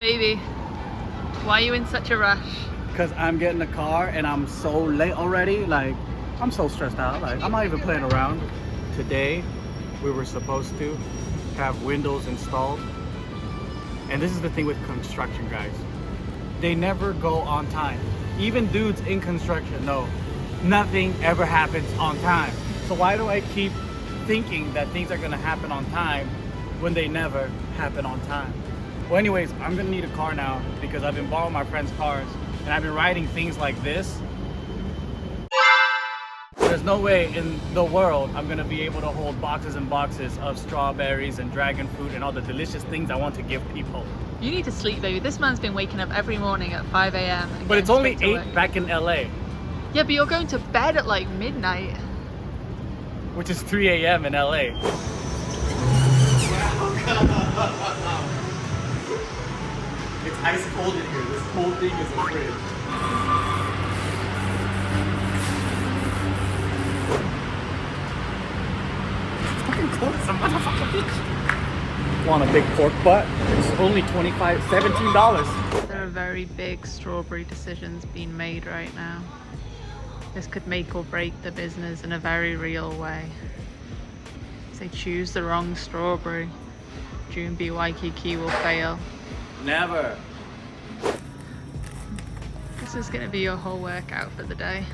Baby, why are you in such a rush? Because I'm getting a car and I'm so late already. Like, I'm so stressed out. Like, I'm not even playing around. Today, we were supposed to have windows installed. And this is the thing with construction guys. They never go on time. Even dudes in construction know nothing ever happens on time. So why do I keep thinking that things are gonna happen on time when they never happen on time? Well, anyways, I'm gonna need a car now because I've been borrowing my friends' cars and I've been riding things like this. There's no way in the world I'm gonna be able to hold boxes and boxes of strawberries and dragon fruit and all the delicious things I want to give people. You need to sleep, baby. This man's been waking up every morning at 5 a.m. But it's only 8 back in LA. Yeah, but you're going to bed at like midnight. Which is 3 a.m. in LA. It's ice cold in here. This whole thing is a fridge. It's fucking cold as a motherfucking bitch. Want a big pork butt? It's only $17. There are very big strawberry decisions being made right now. This could make or break the business in a very real way. If they choose the wrong strawberry, Junbi Waikiki will fail. Never. This is going to be your whole workout for the day.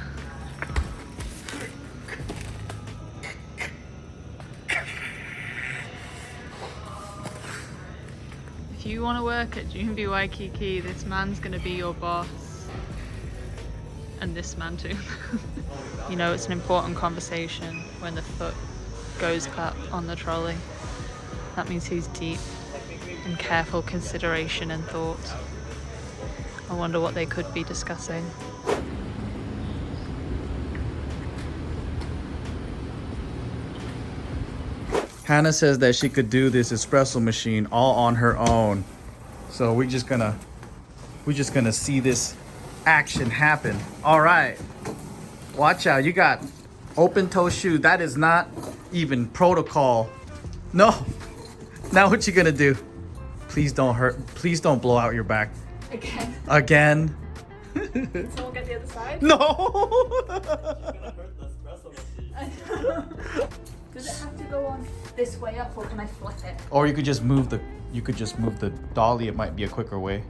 If you want to work at Junbi Waikiki, this man's going to be your boss. And this man too. You know, it's an important conversation when the foot goes up on the trolley. That means he's deep in careful consideration and thought. I wonder what they could be discussing. Hannah says that she could do this espresso machine all on her own. So we're just gonna see this action happen. All right, watch out. You got open toe shoe. That is not even protocol. No. Now what you gonna do? Please don't hurt. Please don't blow out your back. Again. Someone get the other side? No. Does it have to go on this way up, or can I flip it? Or you could just move the dolly. It might be a quicker way.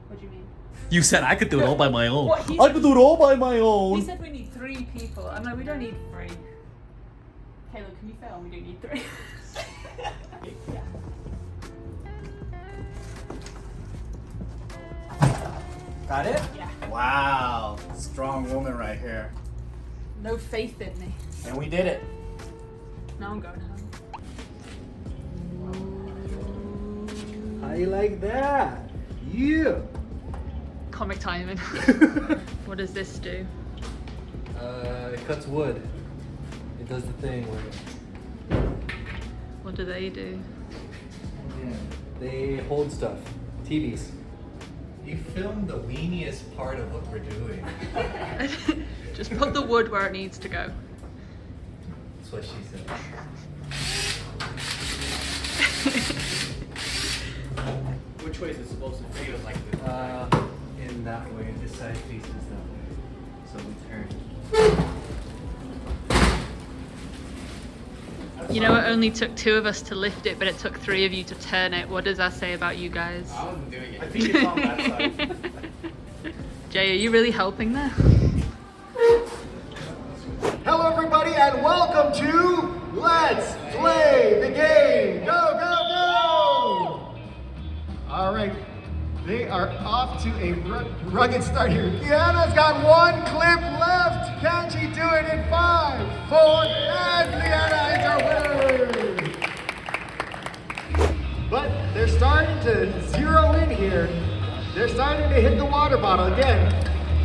What do you mean? You said I could do it all by my own. What, I could do it all by my own. He said we need 3 people. I'm like, we don't need 3. Caleb, can you film? We don't need 3. Yeah. Got it? Yeah. Wow. Strong woman right here. No faith in me. And we did it. Now I'm going home. How you like that? Yeah. Comic timing. What does this do? It cuts wood. It does the thing where What do they do? they hold stuff. TVs. You filmed the weeniest part of what we're doing. Just put the wood where it needs to go. That's what she said. Which way is it supposed to feel like this? In that way, this side faces that way. So we turn. You know, it only took 2 of us to lift it, but it took 3 of you to turn it. What does that say about you guys? I wasn't doing it. I think it's on that side. Jay, are you really helping there? Hello everybody and welcome to Let's Play the Game! Go, go, go! Alright, they are off to a rugged start here. Deanna's got 1 clip left. Can she do it in 5, 4, and Deanna is our winner! But they're starting to zero in here. They're starting to hit the water bottle again.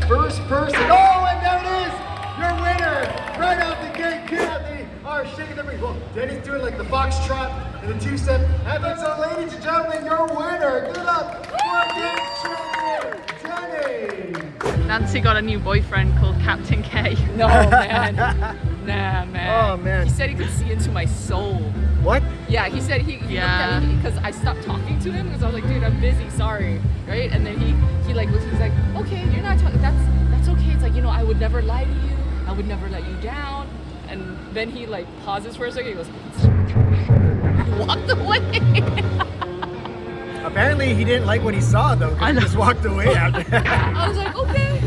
First person, oh, and there it is! Your winner, right out the gate. They are shaking their feet. Well, Danny's doing like the foxtrot and the 2-step. And so, ladies and gentlemen, your winner. Give it up for Game Champion, Danny. Nancy got a new boyfriend called Captain K. No, man. Nah, man. Oh, man. He said he could see into my soul. What? Yeah, he said he looked at me because I stopped talking to him because I was like, dude, I'm busy, sorry. would never let you down. And then he like pauses for a second. He goes, walked away. Apparently he didn't like what he saw though, because he just walked away after that. I was like, okay.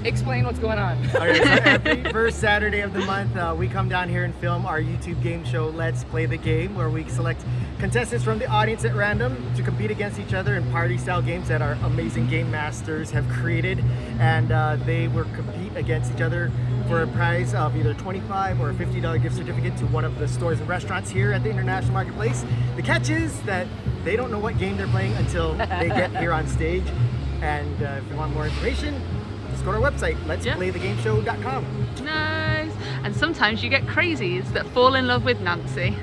Explain what's going on. Okay, so every first Saturday of the month, we come down here and film our YouTube game show, Let's Play the Game, where we select contestants from the audience at random to compete against each other in party-style games that our amazing game masters have created. And they will compete against each other for a prize of either $25 or a $50 gift certificate to one of the stores and restaurants here at the International Marketplace. The catch is that they don't know what game they're playing until they get here on stage. And if you want more information, just go to our website, letsplaythegameshow.com. Nice. And sometimes you get crazies that fall in love with Nancy.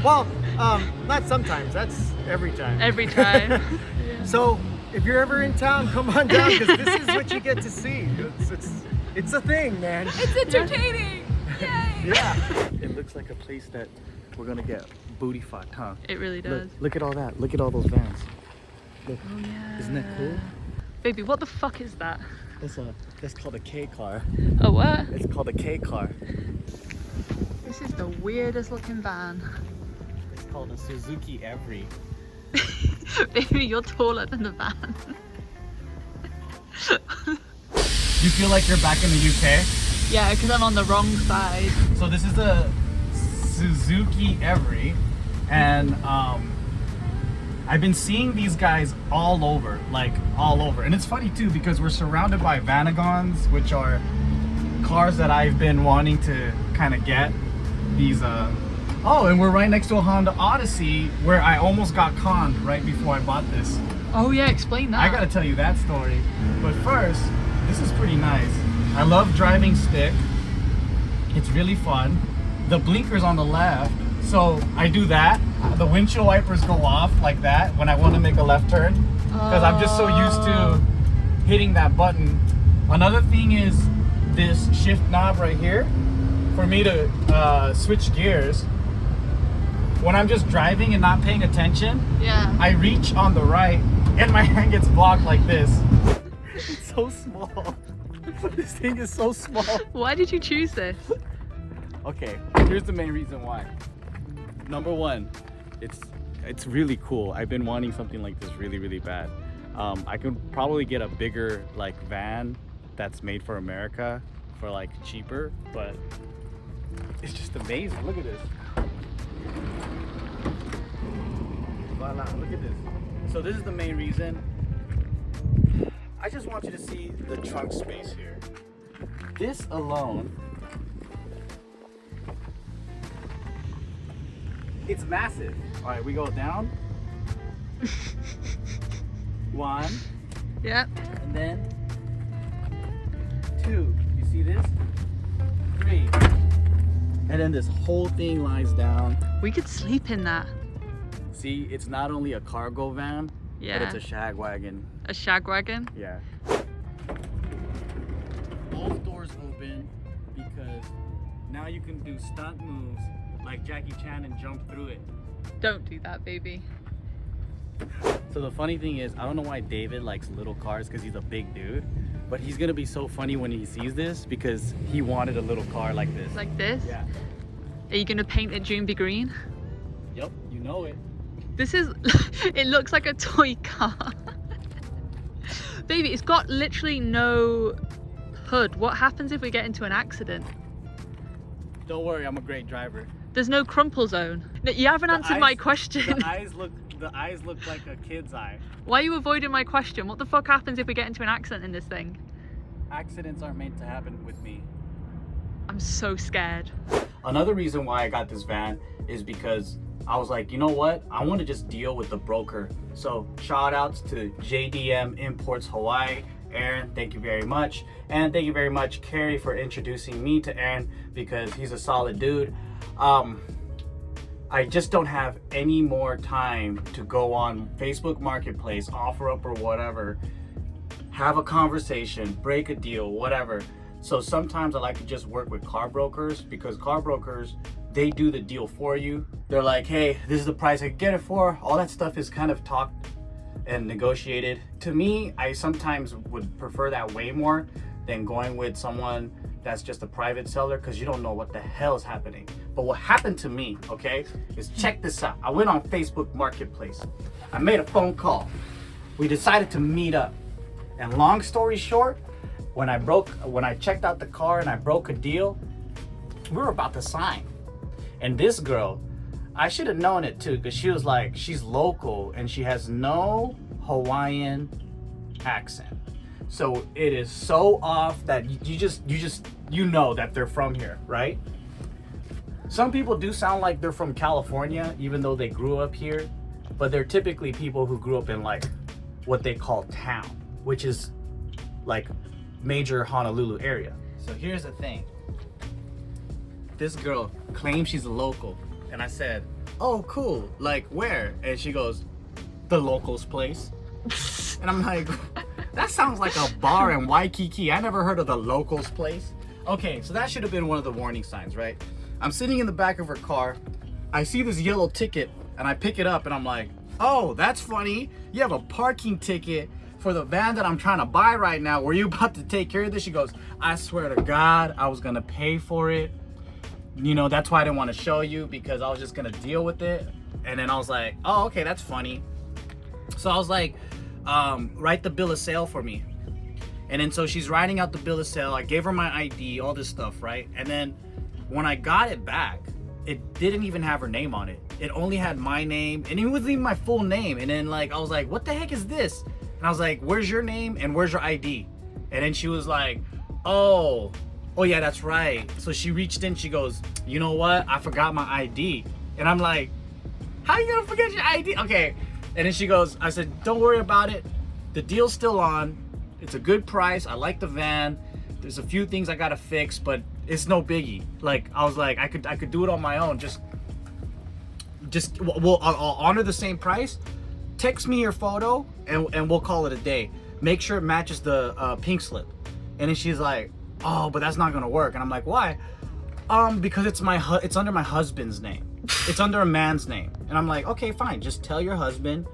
Well, not sometimes, that's every time. Every time. So if you're ever in town, come on down, because this is what you get to see. It's a thing, man. It's entertaining. Yay. Yeah. It looks like a place that we're gonna get booty fucked, huh? It really does. Look at all that. Look at all those vans. Look. Oh yeah. Isn't that cool? Baby, what the fuck is that? That's called a K car. Oh, what? It's called a K car. This is the weirdest looking van. It's called a Suzuki Every. Baby, you're taller than the van. You feel like you're back in the UK? Yeah, because I'm on the wrong side. So this is a Suzuki Every, and I've been seeing these guys all over, and it's funny too because we're surrounded by Vanagons, which are cars that I've been wanting to kind of get. These oh, and we're right next to a Honda Odyssey where I almost got conned right before I bought this. Oh yeah, explain that. I gotta tell you that story, but first, this is pretty nice. I love driving stick. It's really fun. The blinker's on the left, so I do that. The windshield wipers go off like that when I want to make a left turn, because I'm just so used to hitting that button. Another thing is this shift knob right here for me to switch gears. When I'm just driving and not paying attention, Yeah. I reach on the right and my hand gets blocked like this. It's so small. This thing is so small. Why did you choose this? Okay, here's the main reason why. Number one, it's really cool. I've been wanting something like this really bad. I could probably get a bigger like van that's made for America for like cheaper, but it's just amazing. Look at this. Voila, look at this. So this is the main reason. I just want you to see the trunk space here. This alone, it's massive. All right, we go down. One, Yep. and then two. You see this? Three. And then this whole thing lies down. We could sleep in that. See, it's not only a cargo van, Yeah. but it's a shag wagon. A shag wagon. Yeah. Both doors open because now you can do stunt moves like Jackie Chan and jump through it. Don't do that, baby. So the funny thing is, I don't know why David likes little cars because he's a big dude, but he's gonna be so funny when he sees this because he wanted a little car like this. Like this? Yeah. Are you gonna paint it Junbi green? Yep, you know it. This is, it looks like a toy car. Baby, it's got literally no hood. What happens if we get into an accident? Don't worry, I'm a great driver. There's no crumple zone. No, you haven't answered my question. The eyes look like a kid's eye. Why are you avoiding my question? What the fuck happens if we get into an accident in this thing? Accidents aren't meant to happen with me. I'm so scared. Another reason why I got this van is because I was like, you know what? I want to just deal with the broker. So shout outs to JDM Imports Hawaii. Aaron, thank you very much. And thank you very much, Carrie, for introducing me to Aaron because he's a solid dude. I just don't have any more time to go on Facebook Marketplace, OfferUp or whatever, have a conversation, break a deal, whatever. So sometimes I like to just work with car brokers because car brokers, they do the deal for you. They're like, hey, this is the price I can get it for. All that stuff is kind of talked and negotiated. To me, I sometimes would prefer that way more than going with someone that's just a private seller because you don't know what the hell is happening. But what happened to me, okay, is check this out. I went on Facebook Marketplace. I made a phone call. We decided to meet up. And long story short, when I checked out the car and I broke a deal, we were about to sign. And this girl, I should have known it too, because she was like, she's local and she has no Hawaiian accent. So it is so off that you know that they're from here, right? Some people do sound like they're from California, even though they grew up here, but they're typically people who grew up in like what they call town, which is like major Honolulu area. So here's the thing. This girl claims she's a local, and I said, oh cool, like where? And she goes, the locals place. And I'm like, that sounds like a bar in Waikiki. I never heard of the locals place. Okay, so that should have been one of the warning signs, right? I'm sitting in the back of her car. I see this yellow ticket and I pick it up and I'm like, oh, that's funny. You have a parking ticket for the van that I'm trying to buy right now. Were you about to take care of this? She goes, I swear to God, I was gonna pay for it. You know, that's why I didn't want to show you, because I was just gonna deal with it. And then I was like, oh, okay, that's funny. So I was like, write the bill of sale for me. And then so she's writing out the bill of sale. I gave her my ID, all this stuff, right? And then when I got it back, it didn't even have her name on it. It only had my name, and it wasn't even my full name. And then like I was like, what the heck is this? And I was like, where's your name and where's your ID? And then she was like, oh yeah, that's right. So she reached in, she goes, you know what? I forgot my ID. And I'm like, how you gonna forget your ID? Okay. And then she goes, I said, don't worry about it. The deal's still on. It's a good price. I like the van. There's a few things I gotta fix, but it's no biggie. Like I was like, I could do it on my own. Just I'll honor the same price. Text me your photo and we'll call it a day. Make sure it matches the pink slip. And then she's like, oh, but that's not gonna work. And I'm like, why? Because it's under my husband's name. It's under a man's name. And I'm like, okay, fine. Just tell your husband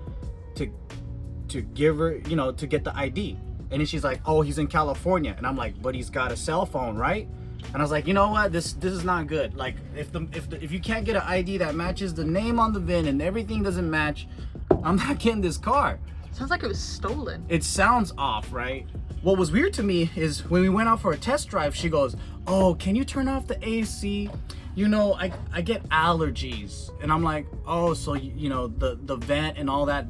to give her, you know, to get the ID. And then she's like, oh, he's in California. And I'm like, but he's got a cell phone, right? And I was like, you know what? This is not good. Like, if you can't get an ID that matches the name on the VIN and everything doesn't match, I'm not getting this car. Sounds like it was stolen. It sounds off, right? What was weird to me is when we went out for a test drive, she goes, oh, can you turn off the AC? You know, I get allergies. And I'm like, oh, so you know the vent and all that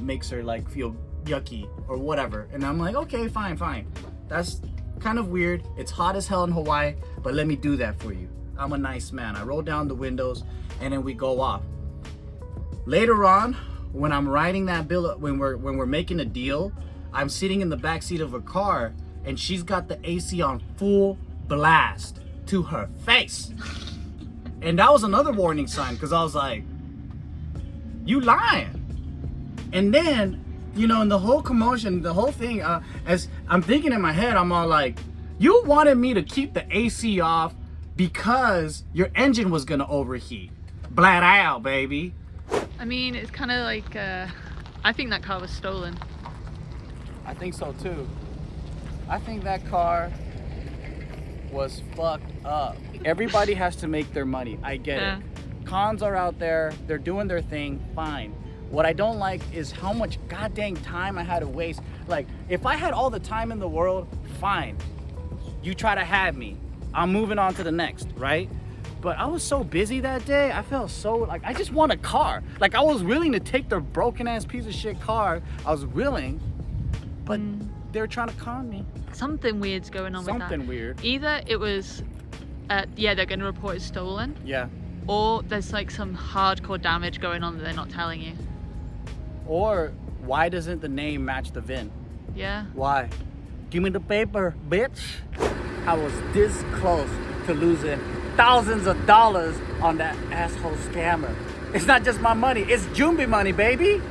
makes her like feel yucky or whatever. And I'm like, okay, fine. That's kind of weird. It's hot as hell in Hawaii, but let me do that for you. I'm a nice man. I roll down the windows and then we go off. Later on, when I'm writing that bill, when we're making a deal, I'm sitting in the back seat of a car and she's got the AC on full blast to her face. And that was another warning sign, because I was like, you lying. And then, you know, in the whole commotion, the whole thing, as I'm thinking in my head, I'm all like, you wanted me to keep the AC off because your engine was gonna overheat. Blat out, baby. I mean, it's kind of like, I think that car was stolen. I think so too. I think that car was fucked up. Everybody has to make their money. I get it. Cons are out there. They're doing their thing. Fine. What I don't like is how much goddamn time I had to waste. Like, if I had all the time in the world, fine. You try to have me. I'm moving on to the next, right? But I was so busy that day. I felt so like I just want a car. Like, I was willing to take their broken ass piece of shit car. I was willing, but they're trying to con me. Something weird's going on with that. Something weird. Either it was, yeah, they're going to report it stolen. Yeah. Or there's like some hardcore damage going on that they're not telling you. Or why doesn't the name match the VIN? Yeah. Why? Give me the paper, bitch. I was this close to losing thousands of dollars on that asshole scammer. It's not just my money, it's Junbi money, baby.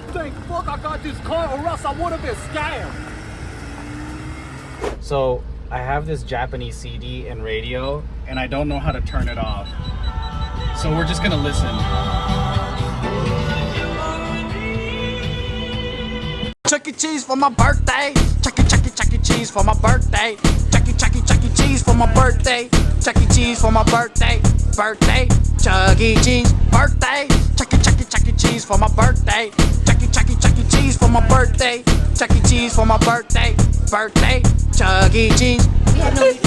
Thank fuck I got this car, or else I would have been scammed. So I have this Japanese CD and radio, and I don't know how to turn it off. So we're just gonna listen. Chuck E. Cheese for my birthday. Chuck E. Cheese for my birthday. Chuck E. Cheese for my birthday. Chuck E. Cheese for my birthday. Birthday. Chuck E. Cheese. Birthday. Chuck E. Cheese for my birthday. Chuck E. Cheese for my birthday. Chuck E. Cheese for my birthday. Birthday. Chuck E. Cheese.